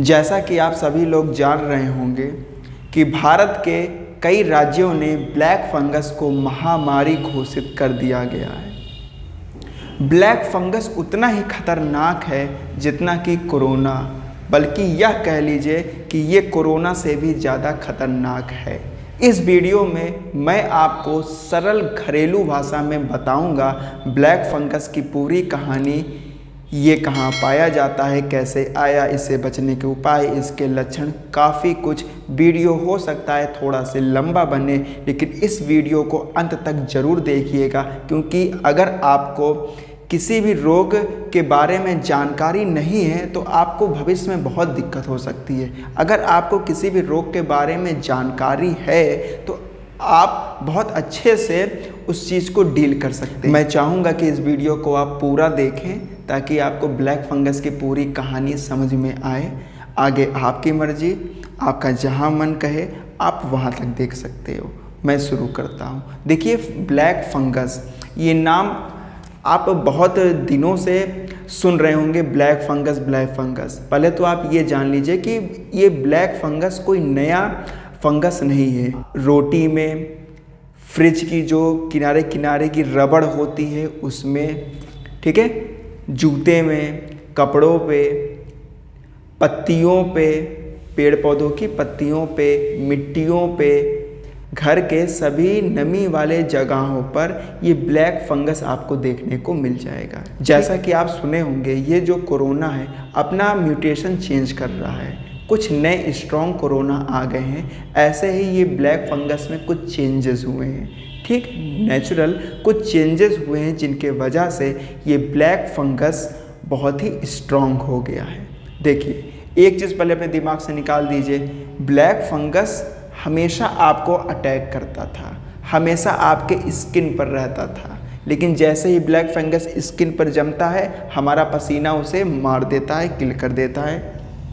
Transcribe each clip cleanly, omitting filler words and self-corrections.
जैसा कि आप सभी लोग जान रहे होंगे कि भारत के कई राज्यों ने ब्लैक फंगस को महामारी घोषित कर दिया गया है। ब्लैक फंगस उतना ही खतरनाक है जितना कि कोरोना, बल्कि यह कह लीजिए कि ये कोरोना से भी ज़्यादा खतरनाक है। इस वीडियो में मैं आपको सरल घरेलू भाषा में बताऊंगा ब्लैक फंगस की पूरी कहानी, ये कहाँ पाया जाता है, कैसे आया, इससे बचने के उपाय, इसके लक्षण, काफ़ी कुछ। वीडियो हो सकता है थोड़ा से लंबा बने, लेकिन इस वीडियो को अंत तक ज़रूर देखिएगा, क्योंकि अगर आपको किसी भी रोग के बारे में जानकारी नहीं है तो आपको भविष्य में बहुत दिक्कत हो सकती है। अगर आपको किसी भी रोग के बारे में जानकारी है तो आप बहुत अच्छे से उस चीज़ को डील कर सकते हैं। मैं चाहूँगा कि इस वीडियो को आप पूरा देखें ताकि आपको ब्लैक फंगस की पूरी कहानी समझ में आए। आगे आपकी मर्जी, आपका जहाँ मन कहे आप वहाँ तक देख सकते हो। मैं शुरू करता हूँ। देखिए, ब्लैक फंगस, ये नाम आप बहुत दिनों से सुन रहे होंगे, ब्लैक फंगस, ब्लैक फंगस। पहले तो आप ये जान लीजिए कि ये ब्लैक फंगस कोई नया फंगस नहीं है। रोटी में, फ्रिज की जो किनारे किनारे की रबड़ होती है उसमें, ठीक है, जूते में, कपड़ों पे, पत्तियों पे, पेड़ पौधों की पत्तियों पे, मिट्टियों पे, घर के सभी नमी वाले जगहों पर ये ब्लैक फंगस आपको देखने को मिल जाएगा। जैसा कि आप सुने होंगे, ये जो कोरोना है अपना म्यूटेशन चेंज कर रहा है। कुछ नए स्ट्रॉन्ग कोरोना आ गए हैं, ऐसे ही ये ब्लैक फंगस में कुछ चेंजेस हुए हैं। ठीक, नेचुरल कुछ चेंजेस हुए हैं जिनके वजह से ये ब्लैक फंगस बहुत ही स्ट्रॉन्ग हो गया है। देखिए, एक चीज़ पहले अपने दिमाग से निकाल दीजिए, ब्लैक फंगस हमेशा आपको अटैक करता था, हमेशा आपके स्किन पर रहता था, लेकिन जैसे ही ब्लैक फंगस स्किन पर जमता है हमारा पसीना उसे मार देता है, किल कर देता है।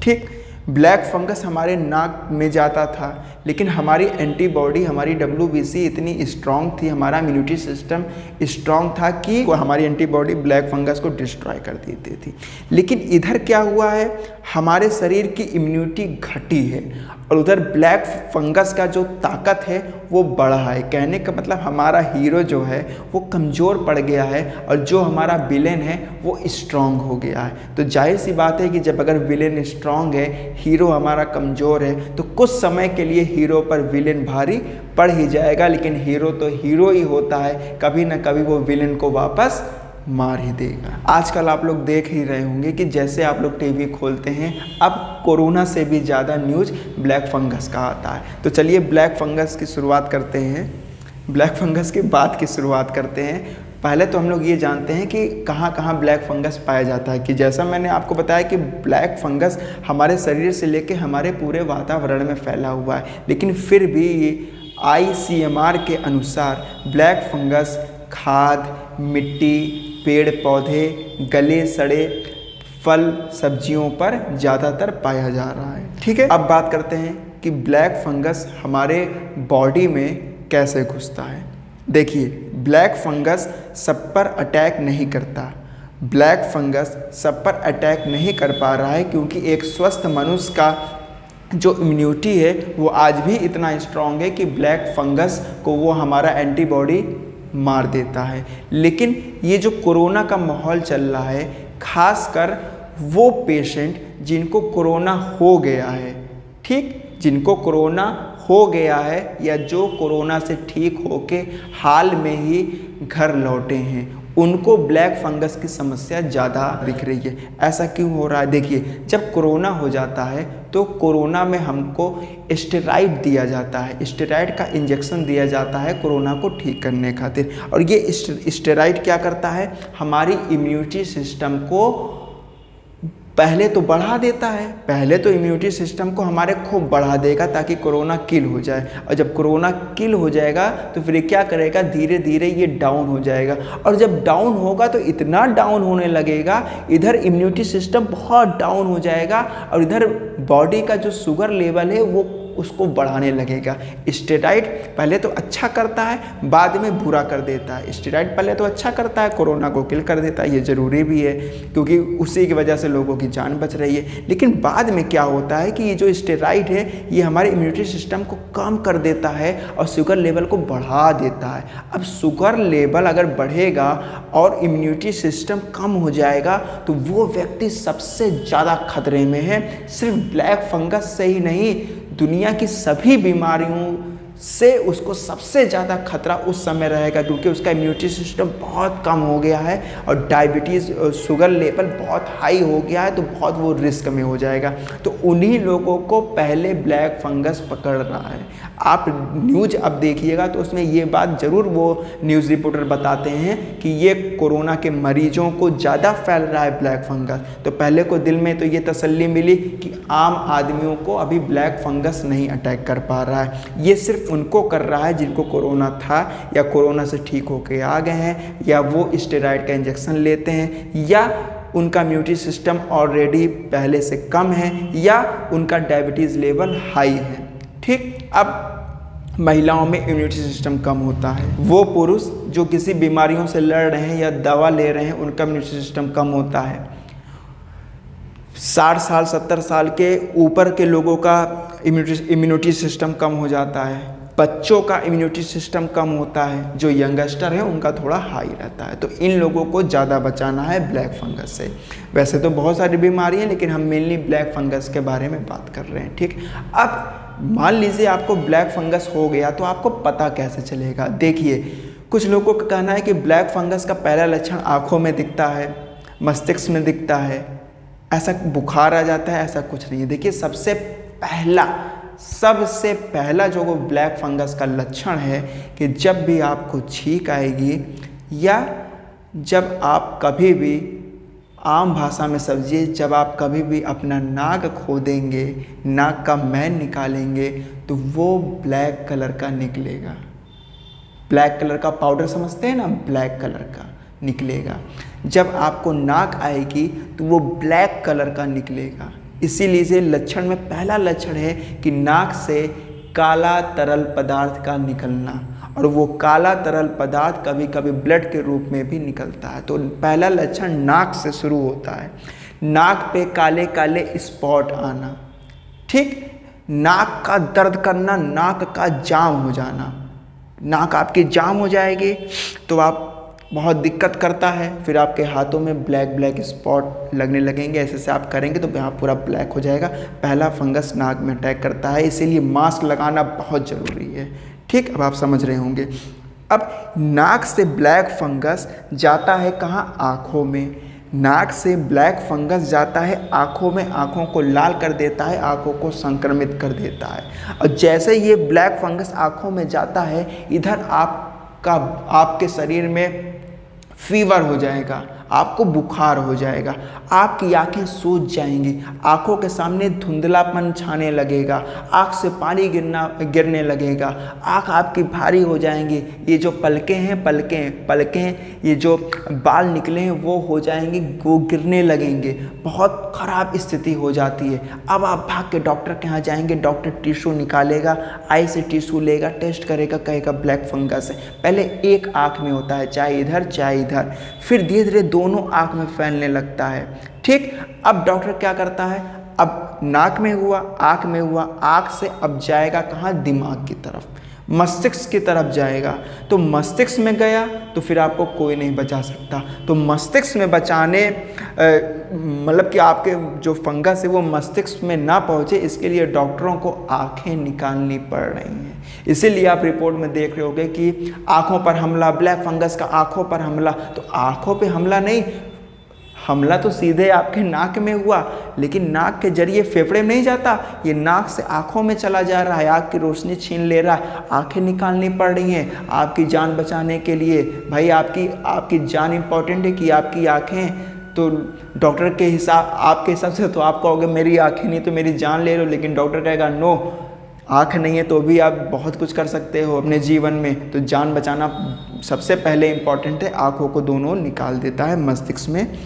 ठीक, ब्लैक फंगस हमारे नाक में जाता था, लेकिन हमारी एंटीबॉडी, हमारी WBC इतनी स्ट्रॉन्ग थी, हमारा इम्यूनिटी सिस्टम स्ट्रॉन्ग था कि वो हमारी एंटीबॉडी ब्लैक फंगस को डिस्ट्रॉय कर देती थी। लेकिन इधर क्या हुआ है, हमारे शरीर की इम्यूनिटी घटी है और उधर ब्लैक फंगस का जो ताकत है वो बढ़ा है। कहने का मतलब हमारा हीरो जो है वो कमज़ोर पड़ गया है और जो हमारा विलेन है वो स्ट्रॉन्ग हो गया है। तो जाहिर सी बात है कि जब अगर विलेन स्ट्रॉन्ग है, हीरो हमारा कमज़ोर है, तो कुछ समय के लिए हीरो पर विलेन भारी पड़ ही जाएगा, लेकिन हीरो तो हीरो ही होता है, कभी ना कभी वो विलेन को वापस मार ही देगा। आजकल आप लोग देख ही रहे होंगे कि जैसे आप लोग टीवी खोलते हैं, अब कोरोना से भी ज़्यादा न्यूज़ ब्लैक फंगस का आता है। तो चलिए ब्लैक फंगस की शुरुआत करते हैं, ब्लैक फंगस की बात की शुरुआत करते हैं। पहले तो हम लोग ये जानते हैं कि कहाँ कहाँ ब्लैक फंगस पाया जाता है। कि जैसा मैंने आपको बताया कि ब्लैक फंगस हमारे शरीर से लेकर हमारे पूरे वातावरण में फैला हुआ है, लेकिन फिर भी ICMR के अनुसार ब्लैक फंगस खाद, मिट्टी, पेड़ पौधे, गले सड़े फल सब्जियों पर ज़्यादातर पाया जा रहा है। ठीक है, अब बात करते हैं कि ब्लैक फंगस हमारे बॉडी में कैसे घुसता है। देखिए, ब्लैक फंगस सब पर अटैक नहीं करता। ब्लैक फंगस सब पर अटैक नहीं कर पा रहा है क्योंकि एक स्वस्थ मनुष्य का जो इम्यूनिटी है वो आज भी इतना स्ट्रॉन्ग है कि ब्लैक फंगस को वो हमारा एंटीबॉडी मार देता है। लेकिन ये जो कोरोना का माहौल चल रहा है, खासकर वो पेशेंट जिनको कोरोना हो गया है, ठीक, जिनको कोरोना हो गया है या जो कोरोना से ठीक होके हाल में ही घर लौटे हैं, उनको ब्लैक फंगस की समस्या ज़्यादा दिख रही है। ऐसा क्यों हो रहा है? देखिए, जब कोरोना हो जाता है तो कोरोना में हमको स्टेरॉइड दिया जाता है, स्टेरॉइड का इंजेक्शन दिया जाता है कोरोना को ठीक करने खातिर। और ये स्टेरॉइड क्या करता है, हमारी इम्यूनिटी सिस्टम को पहले तो बढ़ा देता है, पहले तो इम्यूनिटी सिस्टम को हमारे खूब बढ़ा देगा ताकि कोरोना किल हो जाए। और जब कोरोना किल हो जाएगा तो फिर क्या करेगा, धीरे धीरे ये डाउन हो जाएगा। और जब डाउन होगा तो इतना डाउन होने लगेगा, इधर इम्यूनिटी सिस्टम बहुत डाउन हो जाएगा और इधर बॉडी का जो शुगर लेवल है वो उसको बढ़ाने लगेगा। स्टेरॉइड पहले तो अच्छा करता है, बाद में बुरा कर देता है। स्टेरॉइड पहले तो अच्छा करता है, कोरोना को किल कर देता है, ये ज़रूरी भी है क्योंकि उसी की वजह से लोगों की जान बच रही है। लेकिन बाद में क्या होता है कि ये जो स्टेरॉइड है ये हमारे इम्यूनिटी सिस्टम को कम कर देता है और शुगर लेवल को बढ़ा देता है। अब शुगर लेवल अगर बढ़ेगा और इम्यूनिटी सिस्टम कम हो जाएगा तो वो व्यक्ति सबसे ज़्यादा खतरे में है। सिर्फ ब्लैक फंगस से ही नहीं, दुनिया की सभी बीमारियों से उसको सबसे ज़्यादा खतरा उस समय रहेगा क्योंकि उसका इम्यूनिटी सिस्टम बहुत कम हो गया है और डायबिटीज़ शुगर लेवल बहुत हाई हो गया है, तो बहुत वो रिस्क में हो जाएगा। तो उन्हीं लोगों को पहले ब्लैक फंगस पकड़ रहा है। आप न्यूज़ अब देखिएगा तो उसमें ये बात ज़रूर वो न्यूज़ रिपोर्टर बताते हैं कि ये कोरोना के मरीजों को ज़्यादा फैल रहा है ब्लैक फंगस। तो पहले को दिल में तो ये तसल्ली मिली कि आम आदमियों को अभी ब्लैक फंगस नहीं अटैक कर पा रहा है, ये सिर्फ उनको कर रहा है जिनको कोरोना था या कोरोना से ठीक होके आ गए हैं या वो स्टेरॉइड का इंजेक्शन लेते हैं या उनका इम्यूनिटी सिस्टम ऑलरेडी पहले से कम है या उनका डायबिटीज़ लेवल हाई है। ठीक, अब महिलाओं में इम्यूनिटी सिस्टम कम होता है। वो पुरुष जो किसी बीमारियों से लड़ रहे हैं या दवा ले रहे हैं उनका इम्यूनिटी सिस्टम कम होता है। 60 साल 70 साल के ऊपर के लोगों का इम्यूनिटी सिस्टम कम हो जाता है। बच्चों का इम्यूनिटी सिस्टम कम होता है, जो यंगस्टर है उनका थोड़ा हाई रहता है। तो इन लोगों को ज़्यादा बचाना है ब्लैक फंगस से। वैसे तो बहुत सारी बीमारी हैं लेकिन हम मेनली ब्लैक फंगस के बारे में बात कर रहे हैं। ठीक, अब मान लीजिए आपको ब्लैक फंगस हो गया तो आपको पता कैसे चलेगा। देखिए, कुछ लोगों का कहना है कि ब्लैक फंगस का पहला लक्षण आँखों में दिखता है, मस्तिष्क में दिखता है, ऐसा बुखार आ जाता है, ऐसा कुछ नहीं है। देखिए, सबसे पहला जो वो ब्लैक फंगस का लक्षण है कि जब भी आपको छींक आएगी या जब आप कभी भी, आम भाषा में समझिए, जब आप कभी भी अपना नाक खोदेंगे, नाक का मैल निकालेंगे तो वो ब्लैक कलर का निकलेगा। ब्लैक कलर का पाउडर समझते हैं ना, ब्लैक कलर का निकलेगा। जब आपको नाक आएगी तो वो ब्लैक कलर का निकलेगा। इसीलिए से लक्षण में पहला लक्षण है कि नाक से काला तरल पदार्थ का निकलना, और वो काला तरल पदार्थ कभी कभी ब्लड के रूप में भी निकलता है। तो पहला लक्षण नाक से शुरू होता है। नाक पे काले काले स्पॉट आना, ठीक, नाक का दर्द करना, नाक का जाम हो जाना। नाक आपकी जाम हो जाएगी तो आप बहुत दिक्कत करता है, फिर आपके हाथों में ब्लैक स्पॉट लगने लगेंगे। ऐसे से आप करेंगे तो यहाँ पूरा ब्लैक हो जाएगा। पहला फंगस नाक में अटैक करता है, इसीलिए मास्क लगाना बहुत ज़रूरी है। ठीक, अब आप समझ रहे होंगे। अब नाक से ब्लैक फंगस जाता है कहाँ? आँखों में। नाक से ब्लैक फंगस जाता है आँखों में, आँखों को लाल कर देता है, आँखों को संक्रमित कर देता है। और जैसे ये ब्लैक फंगस आँखों में जाता है, इधर आपके शरीर में फीवर हो जाएगा, आपको बुखार हो जाएगा, आपकी आंखें सूज जाएंगी, आंखों के सामने धुंधलापन छाने लगेगा, आंख से पानी गिरने लगेगा, आंख आपकी भारी हो जाएंगी। ये जो पलकें हैं, पलकें ये जो बाल निकले हैं वो हो जाएंगे, वो गिरने लगेंगे। बहुत ख़राब स्थिति हो जाती है। अब आप भाग के डॉक्टर के यहाँ जाएंगे, डॉक्टर टिश्यू निकालेगा, आई से टिश्यू लेगा, टेस्ट करेगा, कहेगा ब्लैक फंगस है। पहले एक आँख में होता है, चाहे इधर चाहे इधर, फिर धीरे धीरे दोनों आँख में फैलने लगता है। ठीक, अब डॉक्टर क्या करता है, अब नाक में हुआ, आँख में हुआ, आँख से अब जाएगा कहाँ? दिमाग की तरफ, मस्तिष्क की तरफ जाएगा। तो मस्तिष्क में गया तो फिर आपको कोई नहीं बचा सकता। तो मस्तिष्क में बचाने मतलब कि आपके जो फंगस है वो मस्तिष्क में ना पहुँचे, इसके लिए डॉक्टरों को आँखें निकालनी पड़ रही हैं। इसीलिए आप रिपोर्ट में देख रहे होंगे कि आँखों पर हमला, ब्लैक फंगस का आँखों पर हमला। तो आँखों पे हमला नहीं, हमला तो सीधे आपके नाक में हुआ, लेकिन नाक के जरिए फेफड़े में नहीं जाता, ये नाक से आँखों में चला जा रहा है, आँख की रोशनी छीन ले रहा है। आँखें निकालनी पड़ रही हैं आपकी जान बचाने के लिए। भाई आपकी जान इम्पॉर्टेंट है कि आपकी आँखें। तो डॉक्टर के हिसाब, आपके हिसाब से तो आप कहोगे मेरी आँखें नहीं तो मेरी जान ले लो, लेकिन डॉक्टर कहेगा नो, आँख नहीं है तो भी आप बहुत कुछ कर सकते हो अपने जीवन में। तो जान बचाना सबसे पहले इम्पॉर्टेंट है, आँखों को दोनों निकाल देता है मस्तिष्क में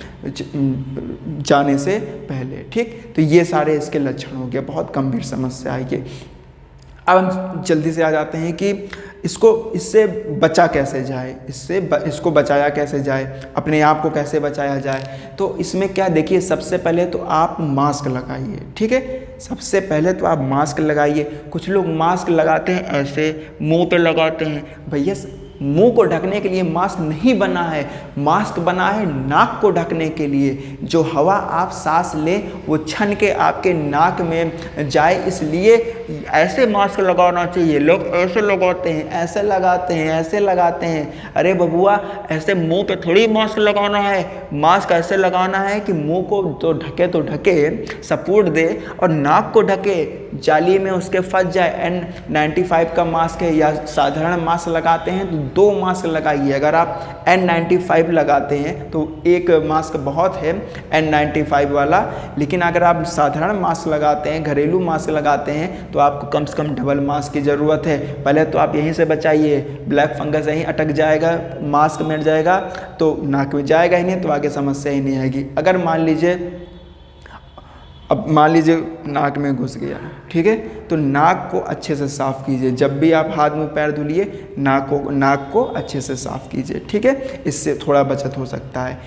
जाने से पहले। ठीक, तो ये सारे इसके लक्षण हो गए, बहुत गंभीर समस्या है ये। अब हम जल्दी से आ जाते हैं कि इससे बचा कैसे जाए, इसको बचाया कैसे जाए, अपने आप को कैसे बचाया जाए। तो इसमें क्या देखिए, सबसे पहले तो आप मास्क लगाइए, ठीक है। सबसे पहले तो आप मास्क लगाइए। कुछ लोग मास्क लगाते हैं ऐसे मुंह पे लगाते हैं, भैया मुंह को ढकने के लिए मास्क नहीं बना है, मास्क बना है नाक को ढकने के लिए। जो हवा आप सांस लें वो छन के आपके नाक में जाए, इसलिए ऐसे मास्क लगाना चाहिए। लोग ऐसे लगाते हैं, ऐसे लगाते हैं, ऐसे लगाते हैं। अरे बबुआ, ऐसे मुंह पे थोड़ी मास्क लगाना है। मास्क ऐसे लगाना है कि मुंह को तो ढके, सपोर्ट दे, और नाक को ढके, जाली में उसके फंस जाए। N95 का मास्क है या साधारण मास्क लगाते हैं तो 2 मास्क लगाइए। अगर आप N95 लगाते हैं तो एक मास्क बहुत है N95 वाला, लेकिन अगर आप साधारण मास्क लगाते हैं, घरेलू मास्क लगाते हैं, तो आपको कम से कम डबल मास्क की ज़रूरत है। पहले तो आप यहीं से बचाइए, ब्लैक फंगस यहीं अटक जाएगा, मास्क मिट जाएगा तो नाक में जाएगा ही नहीं, तो आगे समस्या ही नहीं आएगी। अगर मान लीजिए नाक में घुस गया, ठीक है, तो नाक को अच्छे से साफ़ कीजिए। जब भी आप हाथ मुंह पैर धुलिए, नाक को अच्छे से साफ़ कीजिए, ठीक है। इससे थोड़ा बचत हो सकता है।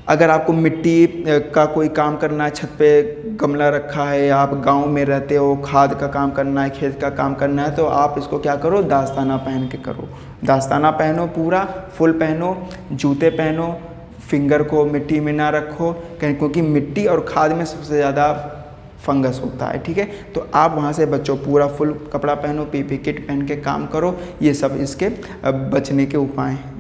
अगर आपको मिट्टी का कोई काम करना है, छत पे गमला रखा है, आप गांव में रहते हो, खाद का काम करना है, खेत का काम करना है, तो आप इसको क्या करो, दास्ताना पहन के करो। दास्ताना पहनो, पूरा फुल पहनो, जूते पहनो, फिंगर को मिट्टी में ना रखो कहीं, क्योंकि मिट्टी और खाद में सबसे ज़्यादा फंगस होता है, ठीक है। तो आप वहाँ से बचो, पूरा फुल कपड़ा पहनो, पीपी किट पहन के काम करो। ये सब इसके बचने के उपाय हैं।